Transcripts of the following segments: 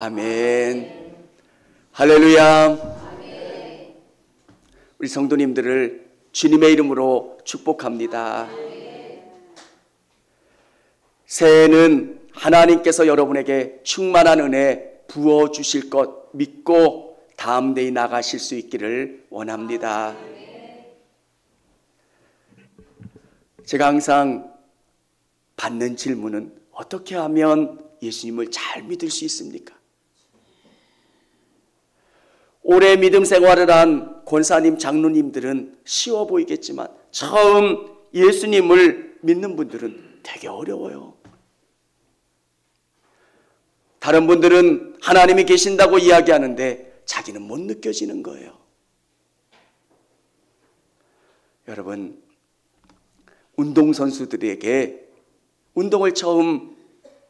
아멘. 할렐루야. 우리 성도님들을 주님의 이름으로 축복합니다. 새해는 하나님께서 여러분에게 충만한 은혜 부어주실 것 믿고 다음 대에 나가실 수 있기를 원합니다. 제가 항상 받는 질문은 어떻게 하면 예수님을 잘 믿을 수 있습니까? 오래 믿음 생활을 한 권사님, 장로님들은 쉬워 보이겠지만 처음 예수님을 믿는 분들은 되게 어려워요. 다른 분들은 하나님이 계신다고 이야기하는데 자기는 못 느껴지는 거예요. 여러분, 운동선수들에게 운동을 처음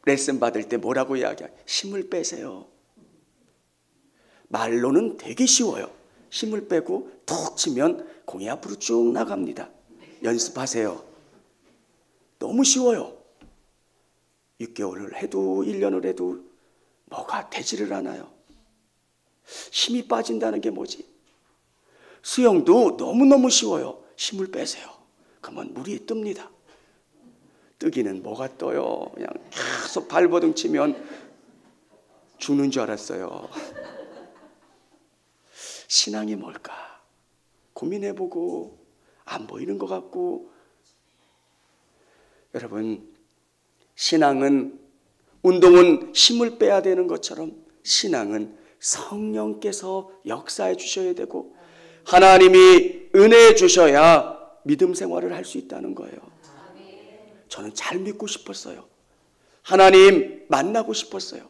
레슨 받을 때 뭐라고 이야기해요? 힘을 빼세요. 말로는 되게 쉬워요. 힘을 빼고 툭 치면 공이 앞으로 쭉 나갑니다. 연습하세요. 너무 쉬워요. 6개월을 해도 1년을 해도 뭐가 되지를 않아요. 힘이 빠진다는 게 뭐지? 수영도 너무너무 쉬워요. 힘을 빼세요. 그러면 물이 뜹니다. 뜨기는 뭐가 떠요? 그냥 계속 발버둥 치면 죽는 줄 알았어요. 신앙이 뭘까? 고민해보고 안 보이는 것 같고. 여러분, 신앙은 운동은 힘을 빼야 되는 것처럼 신앙은 성령께서 역사해 주셔야 되고 하나님이 은혜해 주셔야 믿음 생활을 할 수 있다는 거예요. 저는 잘 믿고 싶었어요. 하나님 만나고 싶었어요.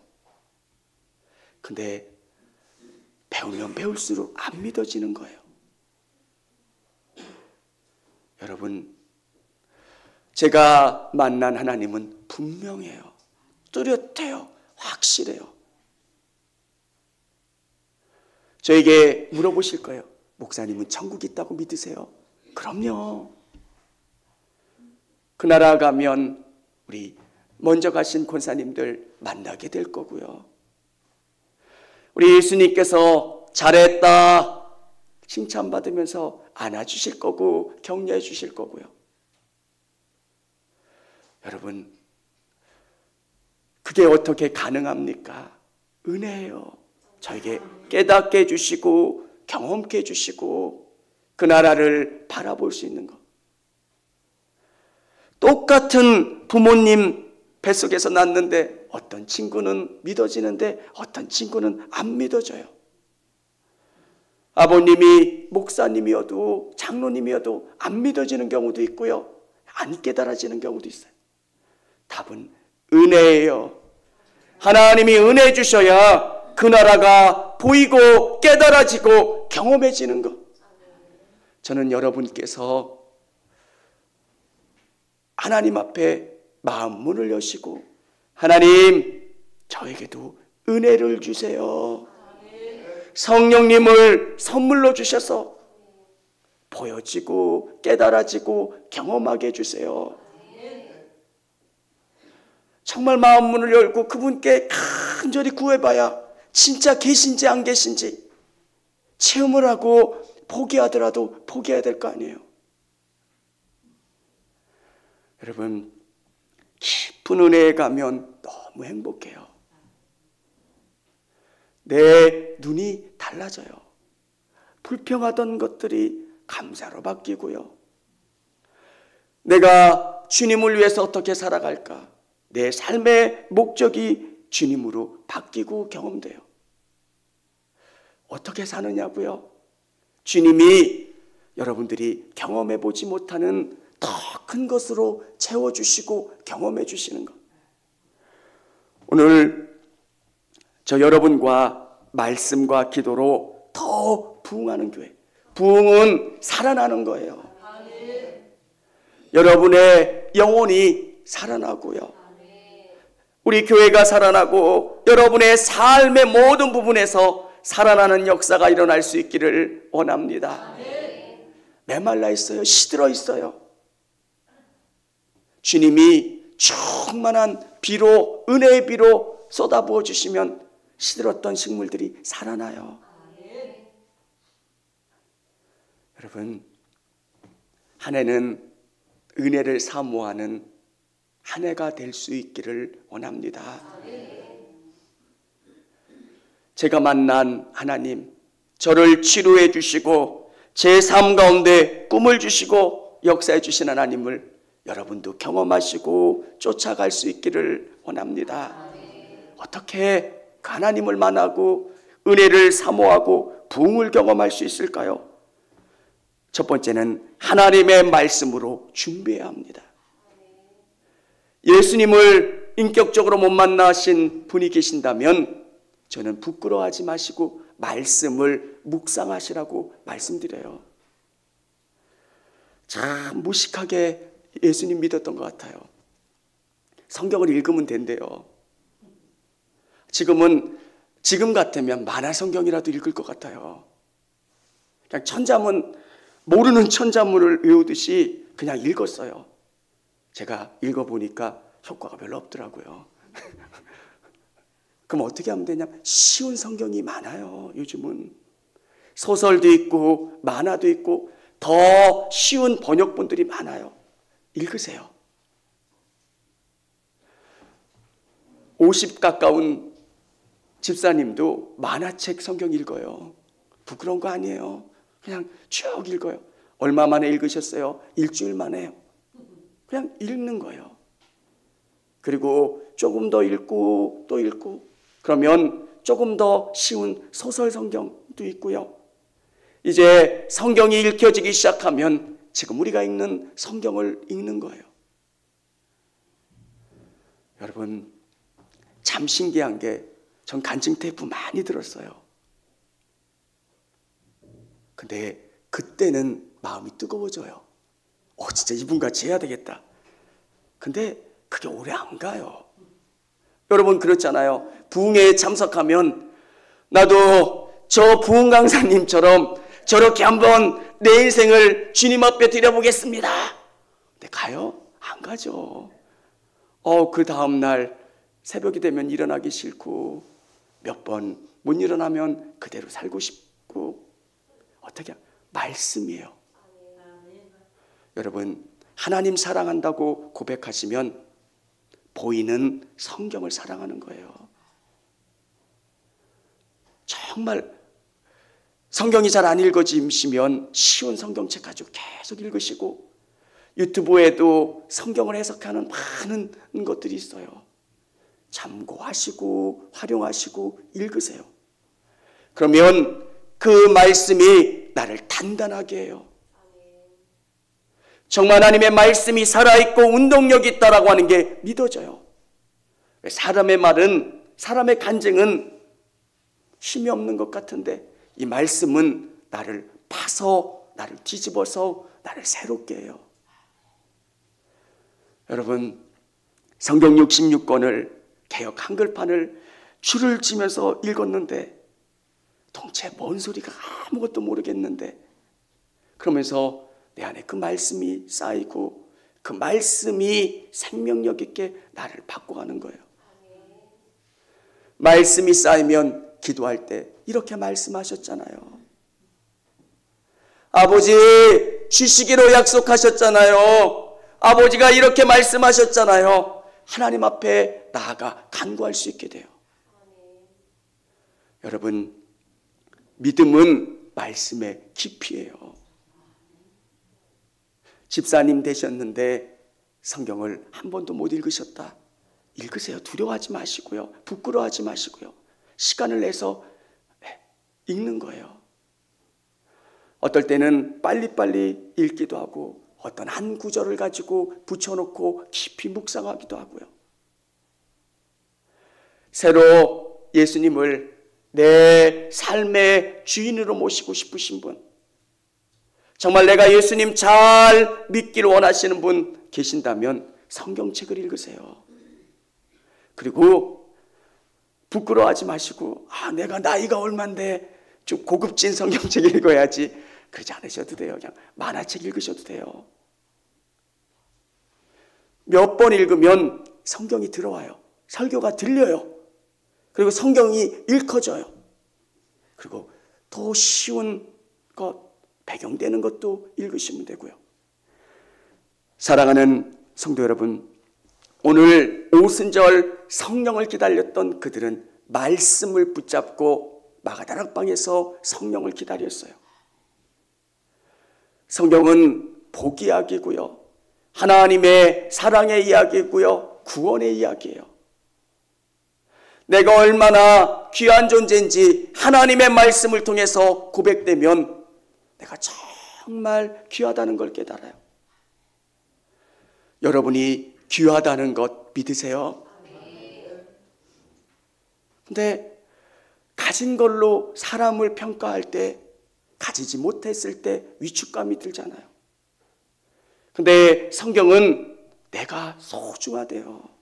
근데 배우면 배울수록 안 믿어지는 거예요. 여러분, 제가 만난 하나님은 분명해요. 뚜렷해요. 확실해요. 저에게 물어보실 거예요. 목사님은 천국 있다고 믿으세요? 그럼요. 그 나라 가면 우리 먼저 가신 권사님들 만나게 될 거고요. 우리 예수님께서 잘했다 칭찬받으면서 안아주실 거고 격려해 주실 거고요. 여러분, 그게 어떻게 가능합니까? 은혜예요. 저에게 깨닫게 해주시고 경험케 해주시고 그 나라를 바라볼 수 있는 것. 똑같은 부모님 뱃속에서 낳는데 어떤 친구는 믿어지는데 어떤 친구는 안 믿어져요. 아버님이 목사님이어도 장로님이어도 안 믿어지는 경우도 있고요. 안 깨달아지는 경우도 있어요. 답은 은혜예요. 하나님이 은혜 주셔야 그 나라가 보이고 깨달아지고 경험해지는 것. 저는 여러분께서 하나님 앞에 마음 문을 여시고 하나님 저에게도 은혜를 주세요. 성령님을 선물로 주셔서 보여지고 깨달아지고 경험하게 해주세요. 정말 마음 문을 열고 그분께 간절히 구해봐야 진짜 계신지 안 계신지 체험을 하고 포기하더라도 포기해야 될 거 아니에요. 여러분, 깊은 은혜에 가면 너무 행복해요. 내 눈이 달라져요. 불평하던 것들이 감사로 바뀌고요. 내가 주님을 위해서 어떻게 살아갈까? 내 삶의 목적이 주님으로 바뀌고 경험돼요. 어떻게 사느냐고요? 주님이 여러분들이 경험해 보지 못하는 더 큰 것으로 채워주시고 경험해 주시는 것. 오늘 저 여러분과 말씀과 기도로 더 부흥하는 교회. 부흥은 살아나는 거예요. 여러분의 영혼이 살아나고요. 우리 교회가 살아나고 여러분의 삶의 모든 부분에서 살아나는 역사가 일어날 수 있기를 원합니다. 메말라 있어요. 시들어 있어요. 주님이 충만한 비로, 은혜의 비로 쏟아부어 주시면 시들었던 식물들이 살아나요. 여러분, 한 해는 은혜를 사모하는 한 해가 될 수 있기를 원합니다. 제가 만난 하나님, 저를 치료해 주시고 제 삶 가운데 꿈을 주시고 역사해 주신 하나님을 여러분도 경험하시고 쫓아갈 수 있기를 원합니다. 어떻게 그 하나님을 만나고 은혜를 사모하고 부흥을 경험할 수 있을까요? 첫 번째는 하나님의 말씀으로 준비해야 합니다. 예수님을 인격적으로 못 만나신 분이 계신다면 저는 부끄러워하지 마시고 말씀을 묵상하시라고 말씀드려요. 참 무식하게 예수님 믿었던 것 같아요. 성경을 읽으면 된대요. 지금 같으면 만화 성경이라도 읽을 것 같아요. 그냥 천자문, 모르는 천자문을 외우듯이 그냥 읽었어요. 제가 읽어보니까 효과가 별로 없더라고요. 그럼 어떻게 하면 되냐? 쉬운 성경이 많아요. 요즘은 소설도 있고 만화도 있고 더 쉬운 번역본들이 많아요. 읽으세요. 50 가까운 집사님도 만화책 성경 읽어요. 부끄러운 거 아니에요. 그냥 쭉 읽어요. 얼마 만에 읽으셨어요? 일주일 만에요. 그냥 읽는 거예요. 그리고 조금 더 읽고 또 읽고 그러면 조금 더 쉬운 소설 성경도 있고요. 이제 성경이 읽혀지기 시작하면 지금 우리가 읽는 성경을 읽는 거예요. 여러분, 참 신기한 게 전 간증 테이프 많이 들었어요. 근데 그때는 마음이 뜨거워져요. 진짜 이분같이 해야 되겠다. 근데 그게 오래 안 가요. 여러분 그렇잖아요. 부흥회에 참석하면 나도 저 부흥 강사님처럼 저렇게 한번 내 인생을 주님 앞에 드려보겠습니다. 근데 가요? 안 가죠. 그 다음날 새벽이 되면 일어나기 싫고 몇 번 못 일어나면 그대로 살고 싶고 어떻게 말씀이에요. 여러분 하나님 사랑한다고 고백하시면 보이는 성경을 사랑하는 거예요. 정말 성경이 잘 안 읽어지시면 쉬운 성경책 가지고 계속 읽으시고 유튜브에도 성경을 해석하는 많은 것들이 있어요. 참고하시고 활용하시고 읽으세요. 그러면 그 말씀이 나를 단단하게 해요. 정말 하나님의 말씀이 살아있고 운동력이 있다라고 하는 게 믿어져요. 사람의 말은, 사람의 간증은 힘이 없는 것 같은데 이 말씀은 나를 파서, 나를 뒤집어서 나를 새롭게 해요. 여러분, 성경 66권을 개역 한글판을 줄을 지면서 읽었는데 도대체 뭔 소리가 아무것도 모르겠는데 그러면서 내 안에 그 말씀이 쌓이고 그 말씀이 생명력 있게 나를 바꿔가는 거예요. 말씀이 쌓이면 기도할 때 이렇게 말씀하셨잖아요. 아버지 주시기로 약속하셨잖아요. 아버지가 이렇게 말씀하셨잖아요. 하나님 앞에 나아가 간구할 수 있게 돼요. 여러분 믿음은 말씀의 깊이예요. 집사님 되셨는데 성경을 한 번도 못 읽으셨다. 읽으세요. 두려워하지 마시고요. 부끄러워하지 마시고요. 시간을 내서 읽는 거예요. 어떨 때는 빨리빨리 읽기도 하고 어떤 한 구절을 가지고 붙여놓고 깊이 묵상하기도 하고요. 새로 예수님을 내 삶의 주인으로 모시고 싶으신 분, 정말 내가 예수님 잘 믿기를 원하시는 분 계신다면 성경책을 읽으세요. 그리고 부끄러워하지 마시고 내가 나이가 얼만데 좀 고급진 성경책 읽어야지 그러지 않으셔도 돼요. 그냥 만화책 읽으셔도 돼요. 몇 번 읽으면 성경이 들어와요. 설교가 들려요. 그리고 성경이 읽혀져요. 그리고 더 쉬운 것, 배경되는 것도 읽으시면 되고요. 사랑하는 성도 여러분, 오늘 오순절 성령을 기다렸던 그들은 말씀을 붙잡고 마가다락방에서 성령을 기다렸어요. 성경은 복 이야기고요, 하나님의 사랑의 이야기고요, 구원의 이야기예요. 내가 얼마나 귀한 존재인지 하나님의 말씀을 통해서 고백되면 내가 정말 귀하다는 걸 깨달아요. 여러분이 귀하다는 것 믿으세요? 근데 가진 걸로 사람을 평가할 때, 가지지 못했을 때 위축감이 들잖아요. 근데 성경은 내가 소중하대요.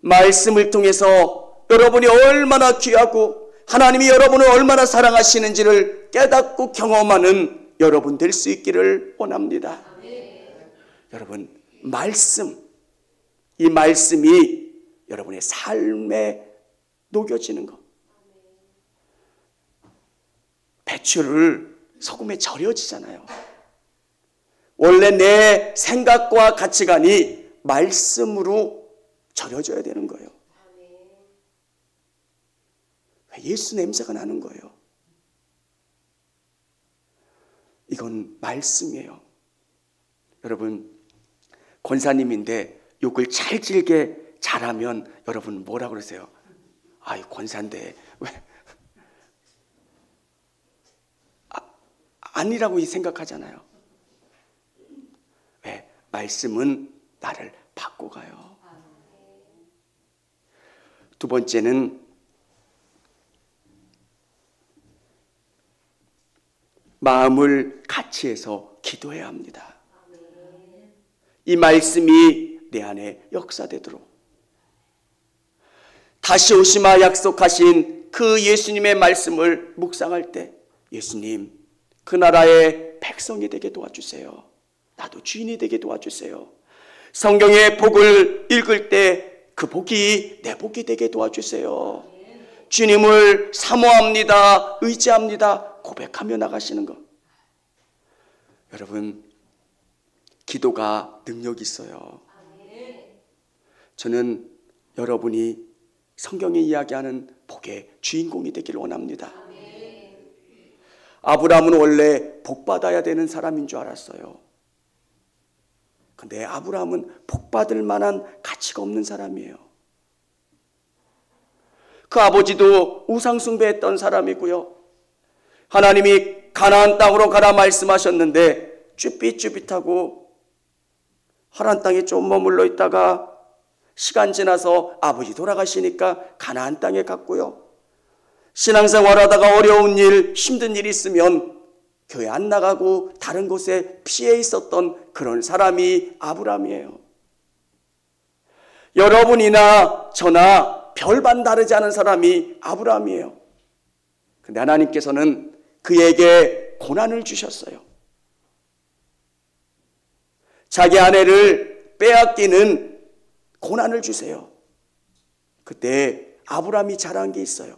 말씀을 통해서 여러분이 얼마나 귀하고 하나님이 여러분을 얼마나 사랑하시는지를 깨닫고 경험하는 여러분 될 수 있기를 원합니다. 여러분, 이 말씀이 여러분의 삶에 녹여지는 것. 배추를 소금에 절여지잖아요. 원래 내 생각과 가치관이 말씀으로 절여져야 되는 거예요. 예수 냄새가 나는 거예요. 이건 말씀이에요. 여러분, 권사님인데 욕을 찰질게 잘하면 여러분 뭐라 그러세요? 아이, 권사인데 왜? 아니라고 생각하잖아요. 왜? 말씀은 나를 바꿔가요. 두 번째는 마음을 같이 해서 기도해야 합니다. 이 말씀이 내 안에 역사되도록. 다시 오시마 약속하신 그 예수님의 말씀을 묵상할 때, 예수님, 그 나라의 백성이 되게 도와주세요. 나도 주인이 되게 도와주세요. 성경의 복을 읽을 때 그 복이 내 복이 되게 도와주세요. 주님을 사모합니다, 의지합니다, 고백하며 나가시는 것. 여러분, 기도가 능력이 있어요. 저는 여러분이 성경에 이야기하는 복의 주인공이 되기를 원합니다. 아브라함은 원래 복받아야 되는 사람인 줄 알았어요. 근데 아브라함은 복받을 만한 가치가 없는 사람이에요. 그 아버지도 우상숭배했던 사람이고요. 하나님이 가나안 땅으로 가라 말씀하셨는데 쭈삣쭈삣하고 하란 땅에 좀 머물러 있다가 시간 지나서 아버지 돌아가시니까 가나안 땅에 갔고요. 신앙생활하다가 어려운 일, 힘든 일이 있으면 교회 안 나가고 다른 곳에 피해 있었던 그런 사람이 아브라함이에요. 여러분이나 저나 별반 다르지 않은 사람이 아브라함이에요. 근데 하나님께서는 그에게 고난을 주셨어요. 자기 아내를 빼앗기는 고난을 주세요. 그때 아브라함이 잘한 게 있어요.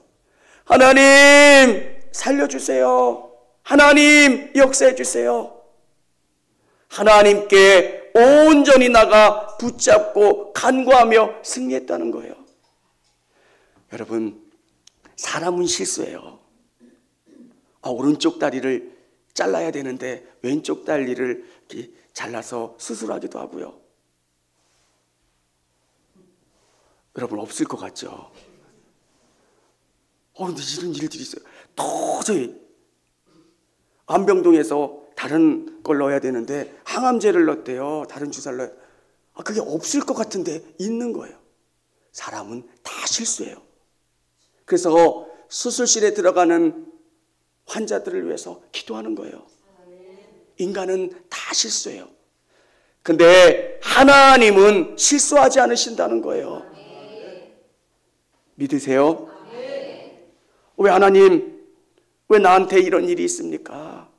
하나님 살려주세요. 하나님 역사해 주세요. 하나님께 온전히 나가 붙잡고 간구하며 승리했다는 거예요. 여러분, 사람은 실수해요. 오른쪽 다리를 잘라야 되는데 왼쪽 다리를 잘라서 수술하기도 하고요. 여러분, 없을 것 같죠? 근데 이런 일들이 있어요. 도저히 안병동에서 다른 걸 넣어야 되는데 항암제를 넣었대요. 다른 주사를 넣어요. 그게 없을 것 같은데 있는 거예요. 사람은 다 실수해요. 그래서 수술실에 들어가는 환자들을 위해서 기도하는 거예요. 인간은 다 실수해요. 근데 하나님은 실수하지 않으신다는 거예요. 믿으세요? 왜 하나님, 왜 나한테 이런 일이 있습니까?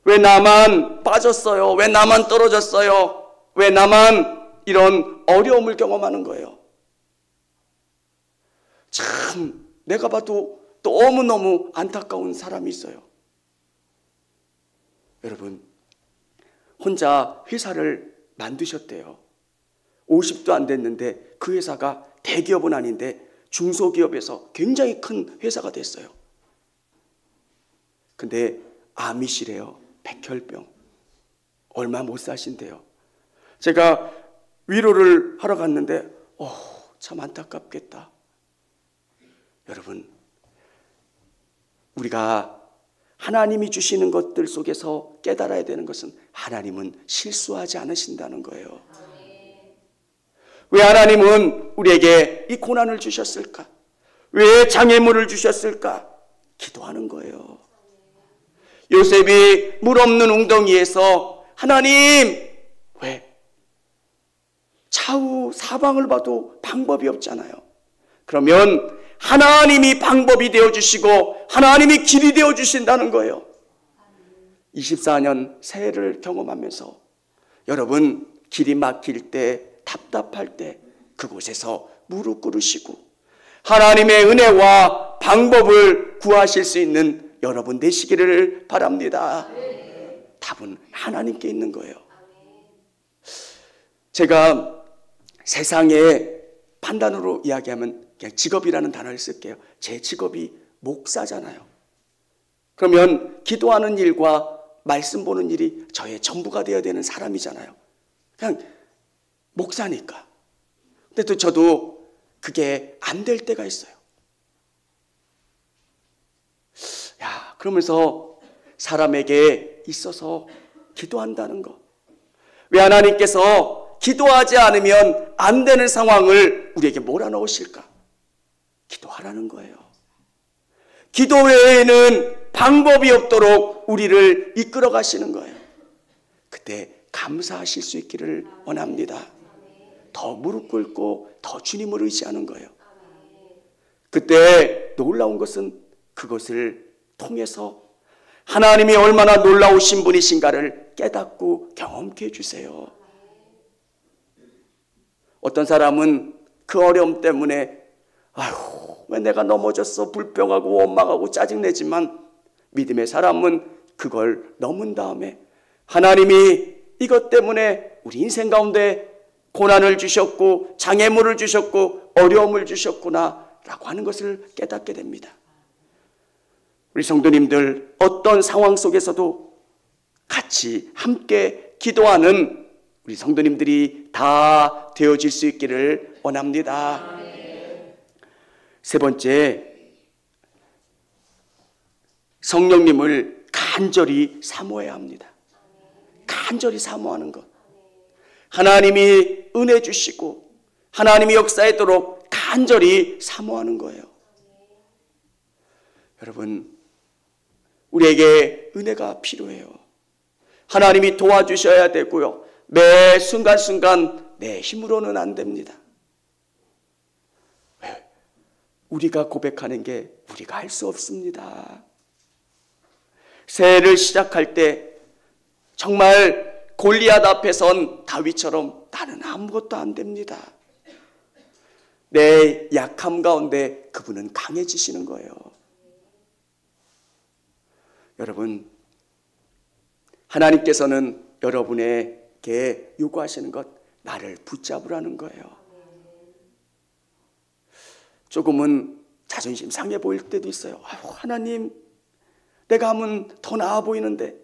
왜 나만 빠졌어요? 왜 나만 떨어졌어요? 왜 나만 이런 어려움을 경험하는 거예요? 참 내가 봐도 너무너무 안타까운 사람이 있어요. 여러분, 혼자 회사를 만드셨대요. 50도 안 됐는데 그 회사가 대기업은 아닌데 중소기업에서 굉장히 큰 회사가 됐어요. 근데 암이시래요. 백혈병. 얼마 못 사신대요. 제가 위로를 하러 갔는데 참 안타깝겠다. 여러분, 우리가 하나님이 주시는 것들 속에서 깨달아야 되는 것은 하나님은 실수하지 않으신다는 거예요. 왜 하나님은 우리에게 이 고난을 주셨을까? 왜 장애물을 주셨을까? 기도하는 거예요. 요셉이 물 없는 웅덩이에서 하나님, 왜? 좌우 사방을 봐도 방법이 없잖아요. 그러면 하나님이 방법이 되어주시고 하나님이 길이 되어주신다는 거예요. 24년 새해를 경험하면서 여러분, 길이 막힐 때, 답답할 때 그곳에서 무릎 꿇으시고 하나님의 은혜와 방법을 구하실 수 있는 여러분 되시기를 바랍니다. 답은 하나님께 있는 거예요. 제가 세상의 판단으로 이야기하면 그냥 직업이라는 단어를 쓸게요. 제 직업이 목사잖아요. 그러면 기도하는 일과 말씀 보는 일이 저의 전부가 되어야 되는 사람이잖아요. 그냥 목사니까. 근데 또 저도 그게 안 될 때가 있어요. 그러면서 사람에게 있어서 기도한다는 거. 왜 하나님께서 기도하지 않으면 안 되는 상황을 우리에게 몰아넣으실까? 기도하라는 거예요. 기도 외에는 방법이 없도록 우리를 이끌어 가시는 거예요. 그때 감사하실 수 있기를 원합니다. 더 무릎 꿇고 더 주님을 의지하는 거예요. 그때 놀라운 것은 그것을 통해서 하나님이 얼마나 놀라우신 분이신가를 깨닫고 경험케 해주세요. 어떤 사람은 그 어려움 때문에 왜 내가 넘어졌어, 불평하고 원망하고 짜증내지만, 믿음의 사람은 그걸 넘은 다음에 하나님이 이것 때문에 우리 인생 가운데 고난을 주셨고 장애물을 주셨고 어려움을 주셨구나 라고 하는 것을 깨닫게 됩니다. 우리 성도님들, 어떤 상황 속에서도 같이 함께 기도하는 우리 성도님들이 다 되어질 수 있기를 원합니다. 세 번째, 성령님을 간절히 사모해야 합니다. 간절히 사모하는 것. 하나님이 은혜 주시고 하나님이 역사하도록 간절히 사모하는 거예요. 여러분, 우리에게 은혜가 필요해요. 하나님이 도와주셔야 되고요. 매 순간순간 내 힘으로는 안 됩니다. 왜? 우리가 고백하는 게 우리가 할 수 없습니다. 새해를 시작할 때 정말 골리앗 앞에 선 다윗처럼 나는 아무것도 안 됩니다. 내 약함 가운데 그분은 강해지시는 거예요. 여러분, 하나님께서는 여러분에게 요구하시는 것, 나를 붙잡으라는 거예요. 조금은 자존심 상해 보일 때도 있어요. 하나님, 내가 하면 더 나아 보이는데.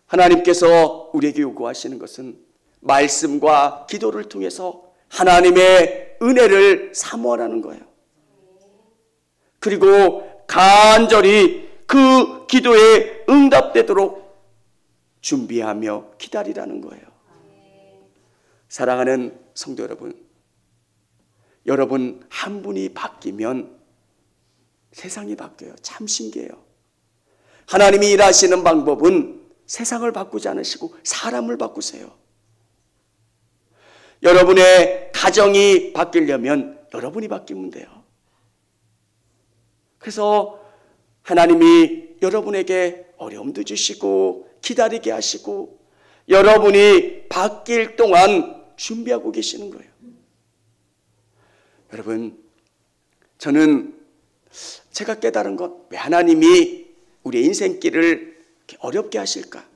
하나님께서 우리에게 요구하시는 것은 말씀과 기도를 통해서 하나님의 은혜를 사모하라는 거예요. 그리고 간절히 그 기도에 응답되도록 준비하며 기다리라는 거예요. 사랑하는 성도 여러분, 여러분 한 분이 바뀌면 세상이 바뀌어요. 참 신기해요. 하나님이 일하시는 방법은 세상을 바꾸지 않으시고 사람을 바꾸세요. 여러분의 가정이 바뀌려면 여러분이 바뀌면 돼요. 그래서 하나님이 여러분에게 어려움도 주시고 기다리게 하시고 여러분이 바뀔 동안 준비하고 계시는 거예요. 여러분, 저는 제가 깨달은 것, 왜 하나님이 우리의 인생길을 이렇게 어렵게 하실까?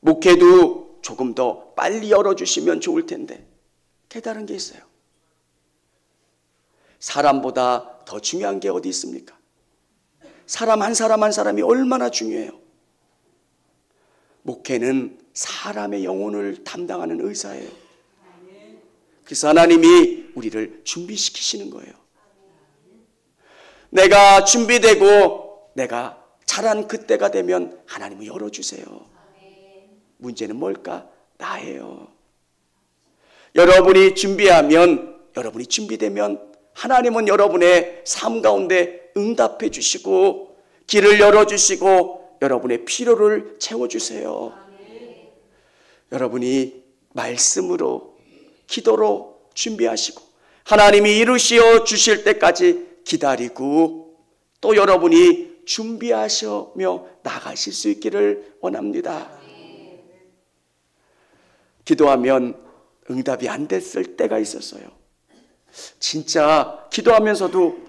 목회도 조금 더 빨리 열어주시면 좋을 텐데 깨달은 게 있어요. 사람보다 더 중요한 게 어디 있습니까? 사람 한 사람 한 사람이 얼마나 중요해요. 목회는 사람의 영혼을 담당하는 의사예요. 그래서 하나님이 우리를 준비시키시는 거예요. 내가 준비되고 내가 자란 그때가 되면 하나님은 열어주세요. 문제는 뭘까? 나예요. 여러분이 준비되면 하나님은 여러분의 삶 가운데 응답해 주시고 길을 열어주시고 여러분의 필요를 채워주세요. 여러분이 말씀으로 기도로 준비하시고 하나님이 이루시어 주실 때까지 기다리고 또 여러분이 준비하시며 나가실 수 있기를 원합니다. 기도하면 응답이 안 됐을 때가 있었어요. 진짜 기도하면서도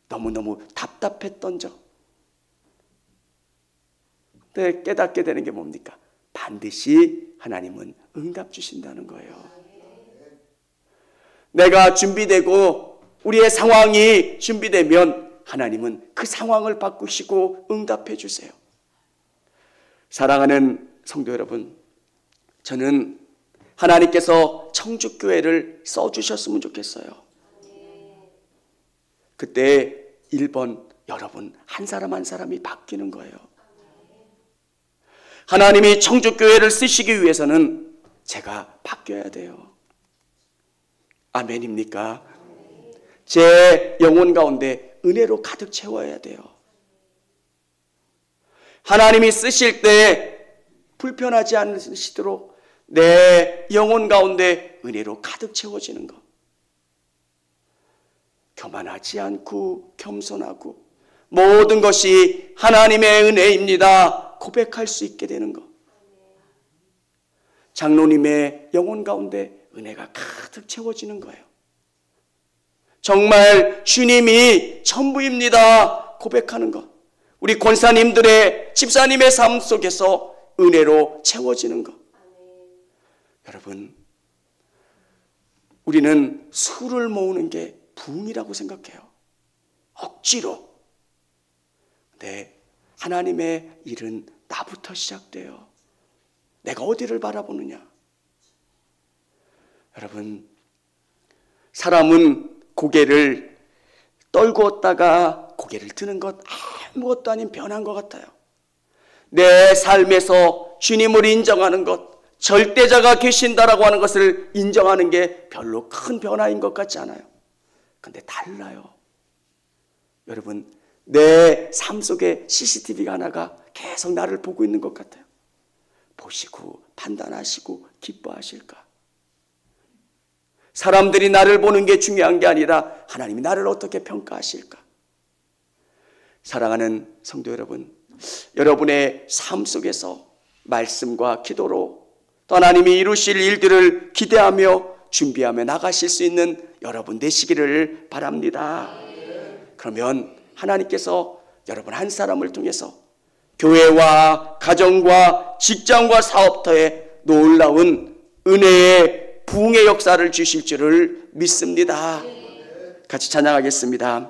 너무너무 답답했던 적. 근데 깨닫게 되는 게 뭡니까? 반드시 하나님은 응답 주신다는 거예요. 내가 준비되고 우리의 상황이 준비되면 하나님은 그 상황을 바꾸시고 응답해 주세요. 사랑하는 성도 여러분, 저는 하나님께서 청주교회를 써주셨으면 좋겠어요. 그때 1번 여러분 한 사람 한 사람이 바뀌는 거예요. 하나님이 청주교회를 쓰시기 위해서는 제가 바뀌어야 돼요. 아멘입니까? 제 영혼 가운데 은혜로 가득 채워야 돼요. 하나님이 쓰실 때 불편하지 않으시도록 내 영혼 가운데 은혜로 가득 채워지는 것. 교만하지 않고 겸손하고 모든 것이 하나님의 은혜입니다. 고백할 수 있게 되는 것. 장로님의 영혼 가운데 은혜가 가득 채워지는 거예요. 정말 주님이 전부입니다. 고백하는 것. 우리 권사님들의 집사님의 삶 속에서 은혜로 채워지는 것. 여러분, 우리는 수를 모으는 게 부흥이라고 생각해요. 억지로. 네, 하나님의 일은 나부터 시작돼요. 내가 어디를 바라보느냐. 여러분, 사람은 고개를 떨구었다가 고개를 드는 것 아무것도 아닌 변한 것 같아요. 내 삶에서 주님을 인정하는 것, 절대자가 계신다라고 하는 것을 인정하는 게 별로 큰 변화인 것 같지 않아요. 근데 달라요. 여러분, 내 삶 속에 CCTV가 하나가 계속 나를 보고 있는 것 같아요. 보시고 판단하시고 기뻐하실까? 사람들이 나를 보는 게 중요한 게 아니라 하나님이 나를 어떻게 평가하실까? 사랑하는 성도 여러분, 여러분의 삶 속에서 말씀과 기도로 또 하나님이 이루실 일들을 기대하며 준비하며 나가실 수 있는 여러분 되시기를 바랍니다. 그러면 하나님께서 여러분 한 사람을 통해서 교회와 가정과 직장과 사업터에 놀라운 은혜의 부흥의 역사를 주실 줄을 믿습니다. 같이 찬양하겠습니다.